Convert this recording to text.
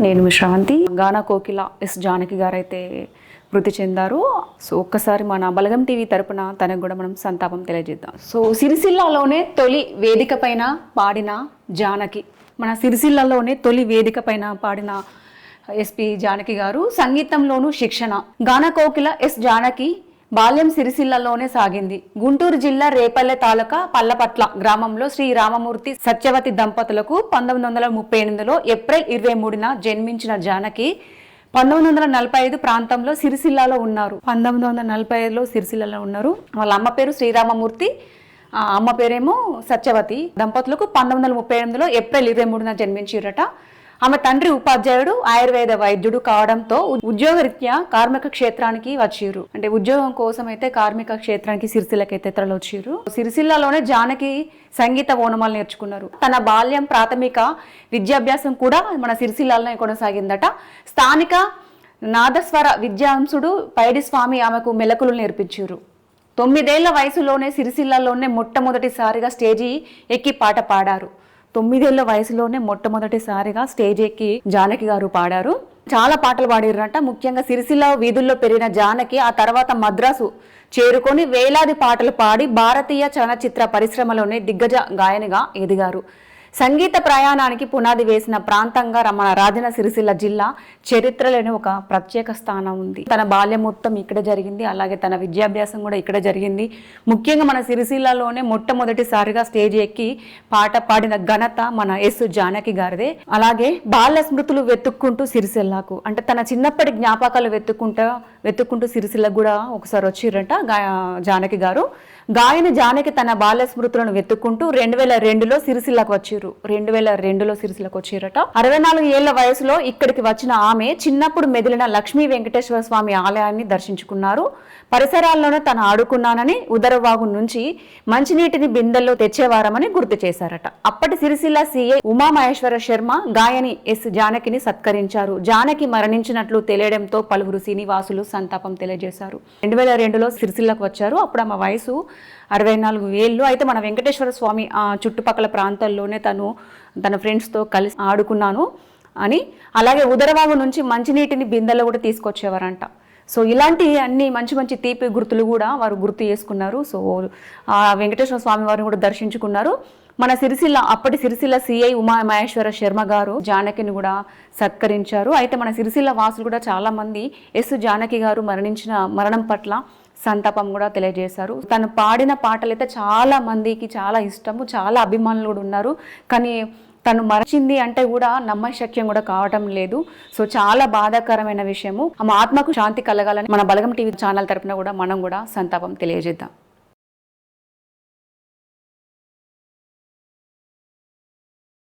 నేను మీ శ్రవంతి. గానా కోకిల ఎస్ జానకి గారు అయితే మృతి చెందారు. సో ఒక్కసారి మన బలగం టీవీ తరపున తనకు కూడా మనం సంతాపం తెలియజేద్దాం. సో సిరిసిల్లలోనే తొలి వేదిక పైన పాడిన జానకి, మన సిరిసిల్లలోనే తొలి వేదిక పైన పాడిన ఎస్పి జానకి గారు సంగీతంలోనూ శిక్షణ. గానా కోకిల ఎస్ జానకి బాల్యం సిరిసిల్లలోనే సాగింది. గుంటూరు జిల్లా రేపల్లె తాలూకా పల్లపట్ల గ్రామంలో శ్రీ రామమూర్తి సత్యవతి దంపతులకు 1938లో ఏప్రిల్ 23న జన్మించిన జానకి 1945 ప్రాంతంలో సిరిసిల్లలో ఉన్నారు. 1945లో సిరిసిల్లలో ఉన్నారు. వాళ్ళ అమ్మ పేరు శ్రీరామమూర్తి, అమ్మ పేరేమో సత్యవతి. దంపతులకు 1938లో ఏప్రిల్ 23న జన్మించారట. ఆమె తండ్రి ఉపాధ్యాయుడు, ఆయుర్వేద వైద్యుడు కావడంతో ఉద్యోగరీత్యా కార్మిక క్షేత్రానికి వచ్చారు. అంటే ఉద్యోగం కోసం అయితే కార్మిక క్షేత్రానికి సిరిసిల్లకైతే తరలివచ్చారు. సిరిసిల్లలోనే జానకి సంగీత ఓనమాలు నేర్చుకున్నారు. తన బాల్యం ప్రాథమిక విద్యాభ్యాసం కూడా మన సిరిసిల్లలోనే కొనసాగిందట. స్థానిక నాదస్వర విద్యాంసుడు పైడి స్వామి ఆమెకు మెలకులు నేర్పించారు. 9 ఏళ్ల వయసులోనే సిరిసిల్లలోనే మొట్టమొదటిసారిగా స్టేజి ఎక్కి పాట పాడారు. 9 ఏళ్ల వయసులోనే మొట్టమొదటిసారిగా స్టేజ్ ఎక్కి జానకి గారు పాడారు. చాలా పాటలు పాడారంట. ముఖ్యంగా సిరిసిల్ల వీధుల్లో పెరిగిన జానకి ఆ తర్వాత మద్రాసు చేరుకొని వేలాది పాటలు పాడి భారతీయ చలనచిత్ర పరిశ్రమలోనే దిగ్గజ గాయనిగా ఎదిగారు. సంగీత ప్రయాణానికి పునాది వేసిన ప్రాంతంగా మన రాజన్న సిరిసిల్ల జిల్లా చరిత్రలోనే ఒక ప్రత్యేక స్థానం ఉంది. తన బాల్యం మొత్తం ఇక్కడ జరిగింది, అలాగే తన విద్యాభ్యాసం కూడా ఇక్కడ జరిగింది. ముఖ్యంగా మన సిరిసిల్లలోనే మొట్టమొదటిసారిగా స్టేజ్ ఎక్కి పాట పాడిన ఘనత మన ఎస్ జానకి గారిదే. అలాగే బాల్య స్మృతులు వెతుక్కుంటూ సిరిసిల్లకు, అంటే తన చిన్నప్పటి జ్ఞాపకాలు వెతుక్కుంటూ సిరిసిల్లకు కూడా ఒకసారి వచ్చిరంట జానకి గారు. గాయని జానకి తన బాల్య స్మృతులను వెతుక్కుంటూ 2002లో సిరిసిల్లకు వచ్చారు. 2002లో సిరిసిల్లకు వచ్చారట. 64 ఏళ్ల వయసులో ఇక్కడికి వచ్చిన ఆమె చిన్నప్పుడు మెదిలిన లక్ష్మీ వెంకటేశ్వర స్వామి ఆలయాన్ని దర్శించుకున్నారు. పరిసరాల్లోనే తను ఆడుకున్నానని, ఉదరవాగు నుంచి మంచినీటిని బిందెల్లో తెచ్చేవారమని గుర్తు చేశారట. అప్పటి సిరిసిల్ల సిఐ ఉమామహేశ్వర శర్మ గాయని ఎస్ జానకిని సత్కరించారు. జానకి మరణించినట్లు తెలియడంతో పలువురు శ్రీనివాసులు సంతాపం తెలియజేశారు. 2002లో సిరిసిల్లకు వచ్చారు. అప్పుడు ఆమె వయసు 64 ఏళ్ళు. అయితే మన వెంకటేశ్వర స్వామి చుట్టుపక్కల ప్రాంతాల్లోనే తన ఫ్రెండ్స్తో కలిసి ఆడుకున్నాను అని, అలాగే ఉదరవాగు నుంచి మంచినీటిని బిందెల్లో కూడా తీసుకొచ్చేవారంట. సో ఇలాంటి అన్ని మంచి మంచి తీపి గుర్తులు కూడా వారు గుర్తు చేసుకున్నారు. సో ఆ వెంకటేశ్వర స్వామి వారిని కూడా దర్శించుకున్నారు. మన అప్పటి సిరిసిల్ల సిఐ ఉమామహేశ్వర శర్మ గారు జానకిని కూడా సత్కరించారు. అయితే మన సిరిసిల్ల వాసులు కూడా చాలా మంది ఎస్ జానకి గారు మరణం పట్ల సంతాపం కూడా తెలియజేశారు. తను పాడిన పాటలు అయితే చాలా మందికి చాలా ఇష్టము, చాలా అభిమానులు కూడా ఉన్నారు. కానీ తను మరచింది అంటే కూడా నమ్మశక్యం కూడా కావటం లేదు. సో చాలా బాధాకరమైన విషయము. ఆమె ఆత్మకు శాంతి కలగాలని మన బలగం టీవీ ఛానల్ తరపున కూడా మనం కూడా సంతాపం తెలియజేద్దాం.